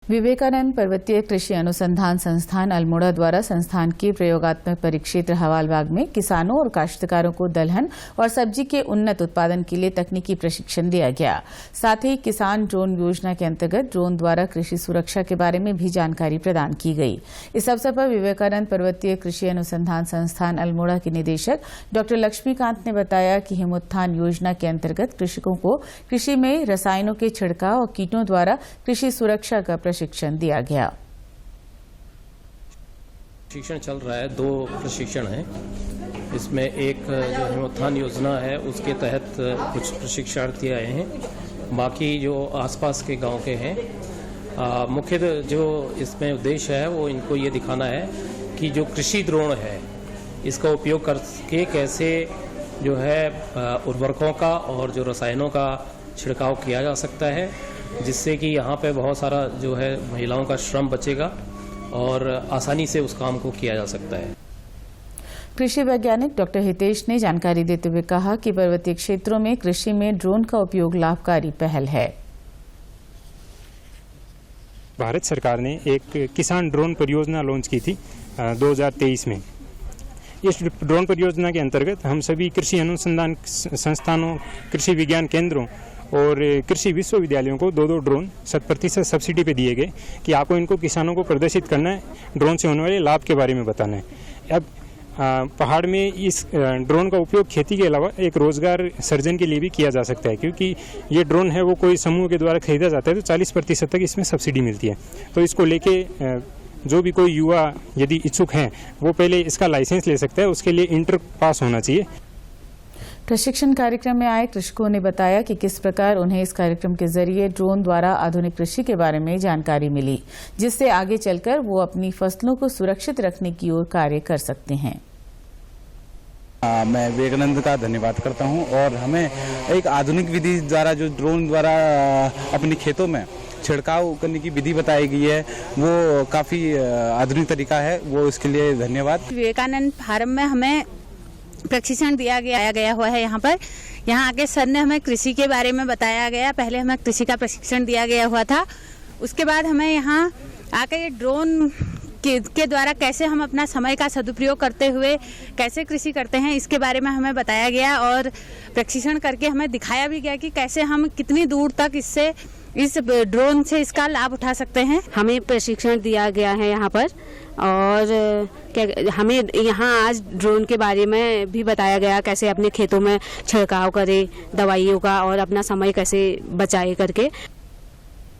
विवेकानंद पर्वतीय कृषि अनुसंधान संस्थान अल्मोड़ा द्वारा संस्थान के प्रयोगात्मक परिक्षेत्र हवालबाग में किसानों और काश्तकारों को दलहन और सब्जी के उन्नत उत्पादन के लिए तकनीकी प्रशिक्षण दिया गया। साथ ही किसान ड्रोन योजना के अंतर्गत ड्रोन द्वारा कृषि सुरक्षा के बारे में भी जानकारी प्रदान की गई। इस अवसर पर विवेकानंद पर्वतीय कृषि अनुसंधान संस्थान अल्मोड़ा के निदेशक डॉक्टर लक्ष्मीकांत ने बताया कि हिमोत्थान योजना के अंतर्गत कृषकों को कृषि में रसायनों के छिड़काव और कीटों द्वारा कृषि सुरक्षा का प्रशिक्षण दिया गया। प्रशिक्षण चल रहा है, 2 प्रशिक्षण हैं। इसमें एक जो हिमोत्थान योजना है उसके तहत कुछ प्रशिक्षणार्थी आए हैं, बाकी जो आसपास के गांव के हैं। मुख्य जो इसमें उद्देश्य है वो इनको ये दिखाना है कि जो कृषि ड्रोन है इसका उपयोग करके कैसे जो है उर्वरकों का और जो रसायनों का छिड़काव किया जा सकता है, जिससे कि यहाँ पे बहुत सारा जो है महिलाओं का श्रम बचेगा और आसानी से उस काम को किया जा सकता है। कृषि वैज्ञानिक डॉक्टर हितेश ने जानकारी देते हुए कहा कि पर्वतीय क्षेत्रों में कृषि में ड्रोन का उपयोग लाभकारी पहल है। भारत सरकार ने एक किसान ड्रोन परियोजना लॉन्च की थी 2023 में। इस ड्रोन परियोजना के अंतर्गत हम सभी कृषि अनुसंधान संस्थानों, कृषि विज्ञान केंद्रों और कृषि विश्वविद्यालयों को 2-2 ड्रोन 100% सब्सिडी पे दिए गए कि आपको इनको किसानों को प्रदर्शित करना है, ड्रोन से होने वाले लाभ के बारे में बताना है। अब पहाड़ में इस ड्रोन का उपयोग खेती के अलावा एक रोजगार सृजन के लिए भी किया जा सकता है, क्योंकि ये ड्रोन है वो कोई समूह के द्वारा खरीदा जाता है तो 40% तक इसमें सब्सिडी मिलती है। तो इसको लेके जो भी कोई युवा यदि इच्छुक हैं वो पहले इसका लाइसेंस ले सकता है, उसके लिए इंटर पास होना चाहिए। प्रशिक्षण कार्यक्रम में आए कृषकों ने बताया कि किस प्रकार उन्हें इस कार्यक्रम के जरिए ड्रोन द्वारा आधुनिक कृषि के बारे में जानकारी मिली, जिससे आगे चलकर वो अपनी फसलों को सुरक्षित रखने की ओर कार्य कर सकते हैं। मैं विवेकानंद का धन्यवाद करता हूं और हमें एक आधुनिक विधि द्वारा जो ड्रोन द्वारा अपने खेतों में छिड़काव करने की विधि बताई गई है वो काफ़ी आधुनिक तरीका है, वो इसके लिए धन्यवाद। विवेकानंद फार्म में हमें प्रशिक्षण दिया गया हुआ है। यहाँ आके सर ने हमें कृषि के बारे में बताया गया। पहले हमें कृषि का प्रशिक्षण दिया गया हुआ था, उसके बाद हमें यहाँ आके ये ड्रोन के द्वारा कैसे हम अपना समय का सदुपयोग करते हुए कैसे कृषि करते हैं इसके बारे में हमें बताया गया और प्रशिक्षण करके हमें दिखाया भी गया कि कैसे हम कितनी दूर तक इस ड्रोन से इसका लाभ उठा सकते हैं। हमें प्रशिक्षण दिया गया है यहाँ पर और हमें यहाँ आज ड्रोन के बारे में भी बताया गया कैसे अपने खेतों में छिड़काव करे दवाइयों का और अपना समय कैसे बचाए करके।